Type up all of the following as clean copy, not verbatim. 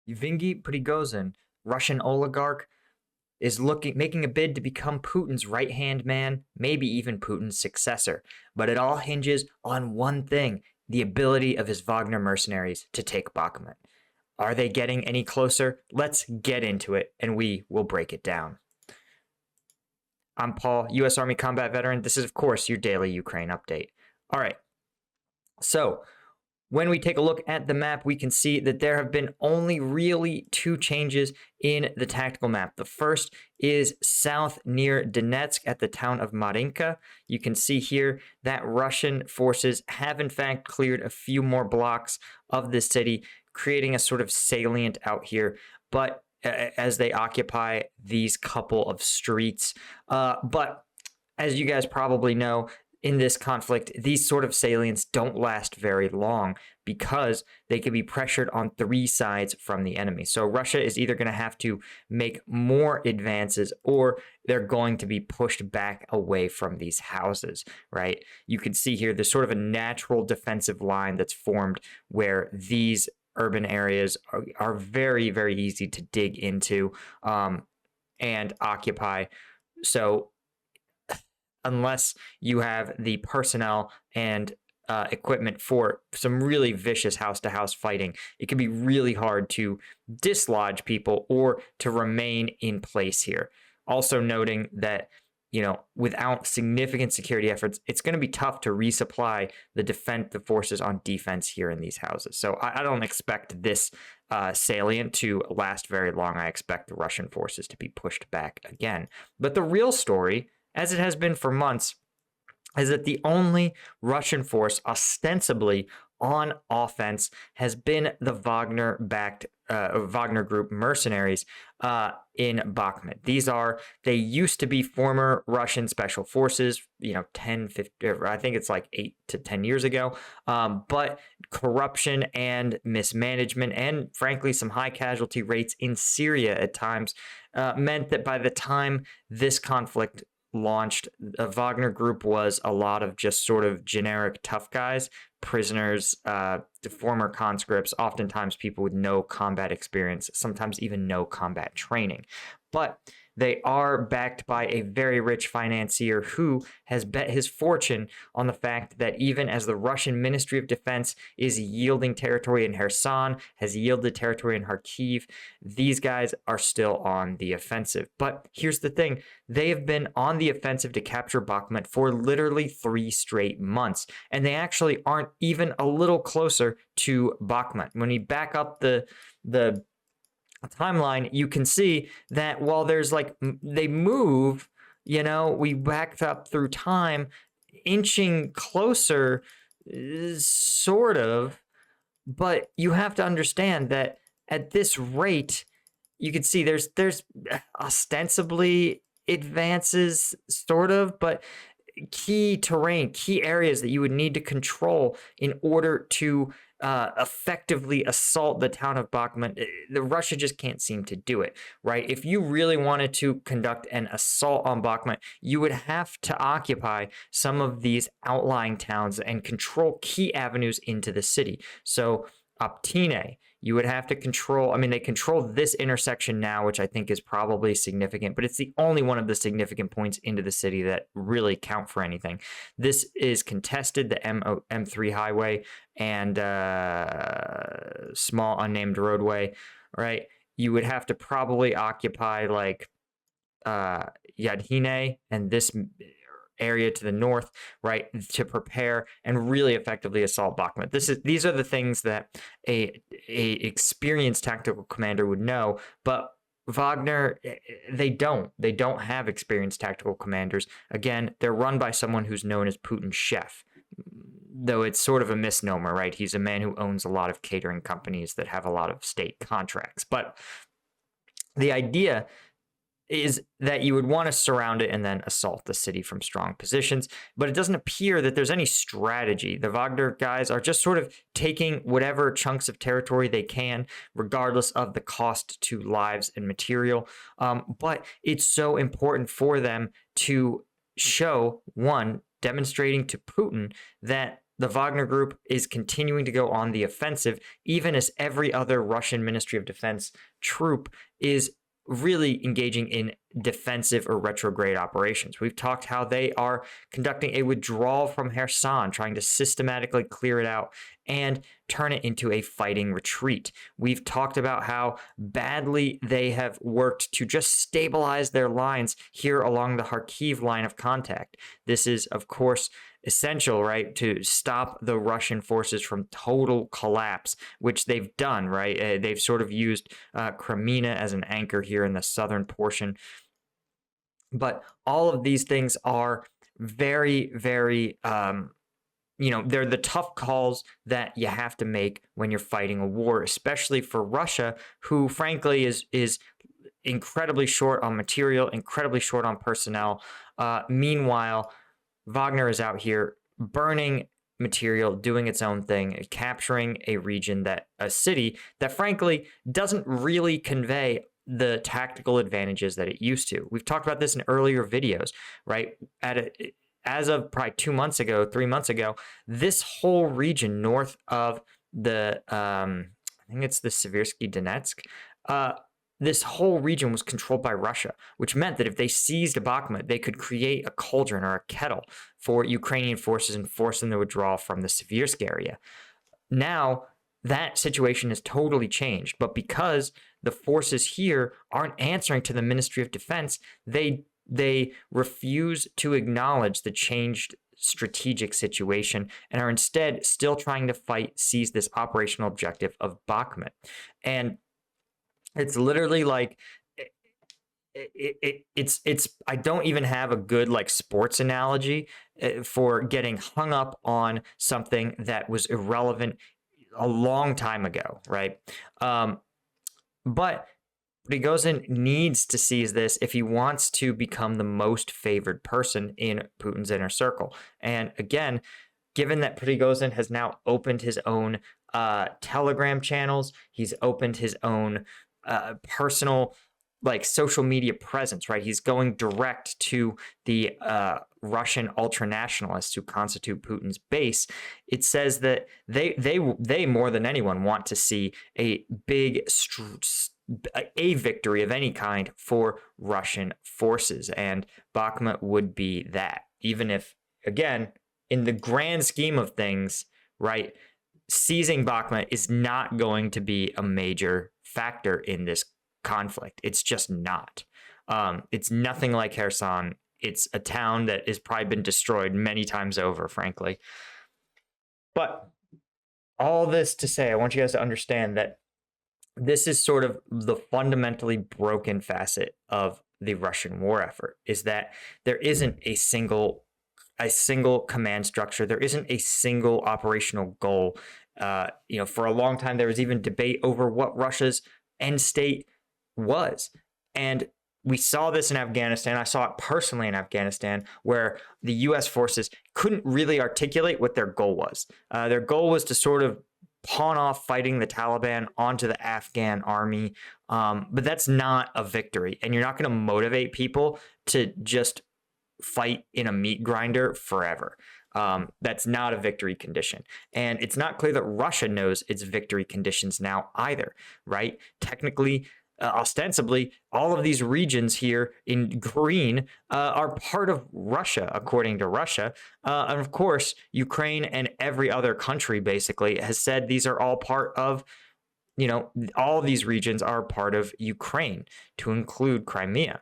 Yevgeny Prigozhin, Russian oligarch, is making a bid to become Putin's right-hand man, maybe even Putin's successor. But it all hinges on one thing: the ability of his Wagner mercenaries to take Bakhmut. Are they getting any closer? Let's get into it, and we will break it down. I'm Paul, U.S. Army combat veteran. This is, of course, your daily Ukraine update. All right. So, when we take a look at the map, we can see that there have been only really two changes in the tactical map. The first is south near Donetsk at the town of Marinka. You can see here that Russian forces have in fact cleared a few more blocks of the city, creating a sort of salient out here. But as they occupy these couple of streets. But as you guys probably know, in this conflict, these sort of salients don't last very long because they can be pressured on three sides from the enemy. So Russia is either going to have to make more advances or they're going to be pushed back away from these houses, right? You can see here there's sort of a natural defensive line that's formed where these urban areas are very, very easy to dig into and occupy. So unless you have the personnel and equipment for some really vicious house-to-house fighting, it can be really hard to dislodge people or to remain in place here. Also noting that, without significant security efforts, it's going to be tough to resupply the forces on defense here in these houses. So I don't expect this salient to last very long. I expect the Russian forces to be pushed back again. But the real story, as it has been for months, is that the only Russian force ostensibly on offense has been the Wagner-backed Wagner Group mercenaries in Bakhmut. They used to be former Russian special forces, 10, 50, I think it's like 8 to 10 years ago. But corruption and mismanagement and frankly some high casualty rates in Syria at times meant that by the time this conflict launched, the Wagner Group was a lot of just sort of generic tough guys, prisoners, former conscripts, oftentimes people with no combat experience, sometimes even no combat training. But they are backed by a very rich financier who has bet his fortune on the fact that even as the Russian Ministry of Defense is yielding territory in Kherson, has yielded territory in Kharkiv, these guys are still on the offensive. But here's the thing. They have been on the offensive to capture Bakhmut for literally 3 straight months, and they actually aren't even a little closer to Bakhmut. When you back up the timeline, you can see that while there's they move, we backed up through time, inching closer, sort of, but you have to understand that at this rate, you can see there's ostensibly advances, sort of, but key terrain, key areas that you would need to control in order to effectively assault the town of Bakhmut. The Russia just can't seem to do it, right? If you really wanted to conduct an assault on Bakhmut, you would have to occupy some of these outlying towns and control key avenues into the city. So Optine, you would have to control, they control this intersection now, which I think is probably significant, but it's the only one of the significant points into the city that really count for anything. This is contested, the M3 highway and small unnamed roadway, right? You would have to probably occupy Yadhine and this area to the north, right, to prepare and really effectively assault Bakhmut. These are the things that a experienced tactical commander would know, but Wagner, they don't have experienced tactical commanders. Again, they're run by someone who's known as Putin's chef, though it's sort of a misnomer, right? He's a man who owns a lot of catering companies that have a lot of state contracts. But the idea is that you would want to surround it and then assault the city from strong positions. But it doesn't appear that there's any strategy. The Wagner guys are just sort of taking whatever chunks of territory they can, regardless of the cost to lives and material. But it's so important for them to show, one, demonstrating to Putin that the Wagner Group is continuing to go on the offensive, even as every other Russian Ministry of Defense troop is really engaging in defensive or retrograde operations. We've talked how they are conducting a withdrawal from Kherson, trying to systematically clear it out and turn it into a fighting retreat. We've talked about how badly they have worked to just stabilize their lines here along the Kharkiv line of contact. This is, of course, essential, right, to stop the Russian forces from total collapse, which they've done, right? They've sort of used Crimea as an anchor here in the southern portion. But all of these things are very, very, they're the tough calls that you have to make when you're fighting a war, especially for Russia, who frankly is incredibly short on material, incredibly short on personnel. Meanwhile, Wagner is out here burning material, doing its own thing, capturing a city that frankly doesn't really convey the tactical advantages that it used to. We've talked about this in earlier videos, right? As of probably 3 months ago, this whole region north of the, I think it's the Seversky Donetsk, this whole region was controlled by Russia, which meant that if they seized Bakhmut, they could create a cauldron or a kettle for Ukrainian forces and force them to withdraw from the Seversky area. Now, that situation has totally changed, but because the forces here aren't answering to the Ministry of Defense, they refuse to acknowledge the changed strategic situation and are instead still trying to seize this operational objective of Bakhmut. And it's literally like it's I don't even have a good like sports analogy for getting hung up on something that was irrelevant a long time ago, right? But Prigozhin needs to seize this if he wants to become the most favored person in Putin's inner circle. And again, given that Prigozhin has now opened his own Telegram channels, he's opened his own personal like social media presence, right? He's going direct to the Russian ultranationalists who constitute Putin's base. It says that they more than anyone want to see a big a victory of any kind for Russian forces, and Bakhmut would be that. Even if, again, in the grand scheme of things, right, seizing Bakhmut is not going to be a major factor in this conflict. It's just not. It's nothing like Kherson. It's a town that has probably been destroyed many times over, frankly. But all this to say, I want you guys to understand that this is sort of the fundamentally broken facet of the Russian war effort, is that there isn't a single command structure. There isn't a single operational goal. For a long time, there was even debate over what Russia's end state was. And we saw this in Afghanistan. I saw it personally in Afghanistan, where the U.S. forces couldn't really articulate what their goal was. Their goal was to sort of pawn off fighting the Taliban onto the Afghan army. But that's not a victory. And you're not going to motivate people to just fight in a meat grinder forever. That's not a victory condition. And it's not clear that Russia knows its victory conditions now either, right? Technically, ostensibly, all of these regions here in green are part of Russia, according to Russia. And of course, Ukraine and every other country basically has said these are all part of, all these regions are part of Ukraine, to include Crimea.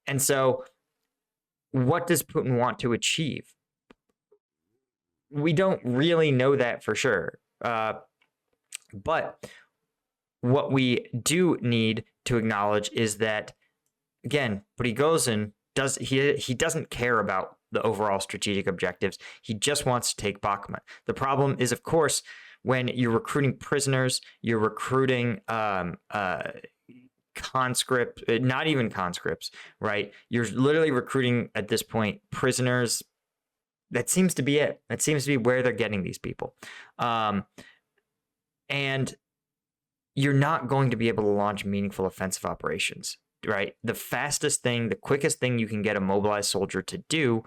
And so what does Putin want to achieve? We don't really know that for sure. But what we do need to acknowledge is that, again, Prigozhin doesn't care about the overall strategic objectives. He just wants to take Bakhmut. The problem is, of course, when you're recruiting prisoners, you're recruiting conscripts, not even conscripts, right? You're literally recruiting at this point prisoners. That seems to be it. That seems to be where they're getting these people. And you're not going to be able to launch meaningful offensive operations, right? The fastest thing, the quickest thing you can get a mobilized soldier to do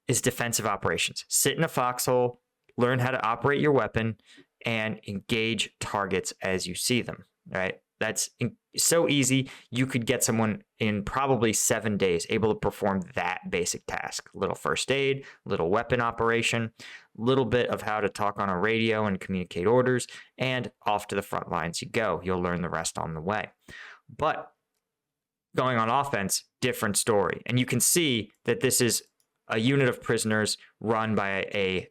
is defensive operations. Sit in a foxhole, learn how to operate your weapon and engage targets as you see them, right? That's so easy. You could get someone in probably 7 days able to perform that basic task. Little first aid, little weapon operation, little bit of how to talk on a radio and communicate orders, and off to the front lines you go. You'll learn the rest on the way. But going on offense, different story. And you can see that this is a unit of prisoners run by a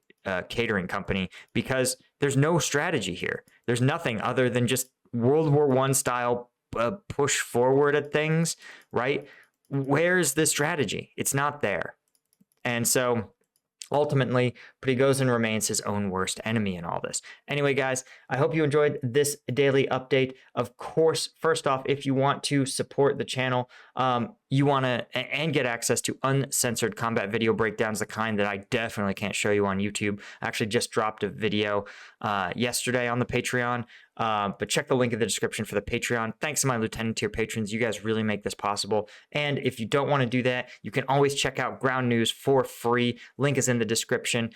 catering company, because there's no strategy here. There's nothing other than just World War I style push forward at things, right? Where's the strategy? It's not there. And so ultimately, Prigozhin remains his own worst enemy in all this. Anyway, guys, I hope you enjoyed this daily update. Of course, first off, if you want to support the channel, you want to and get access to uncensored combat video breakdowns, the kind that I definitely can't show you on YouTube. I actually just dropped a video yesterday on the Patreon, but check the link in the description for the Patreon. Thanks to my lieutenant tier patrons. You guys really make this possible. And if you don't want to do that, you can always check out Ground News for free. Link is in the description.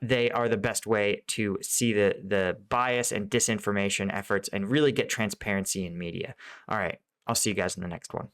They are the best way to see the bias and disinformation efforts and really get transparency in media. All right, I'll see you guys in the next one.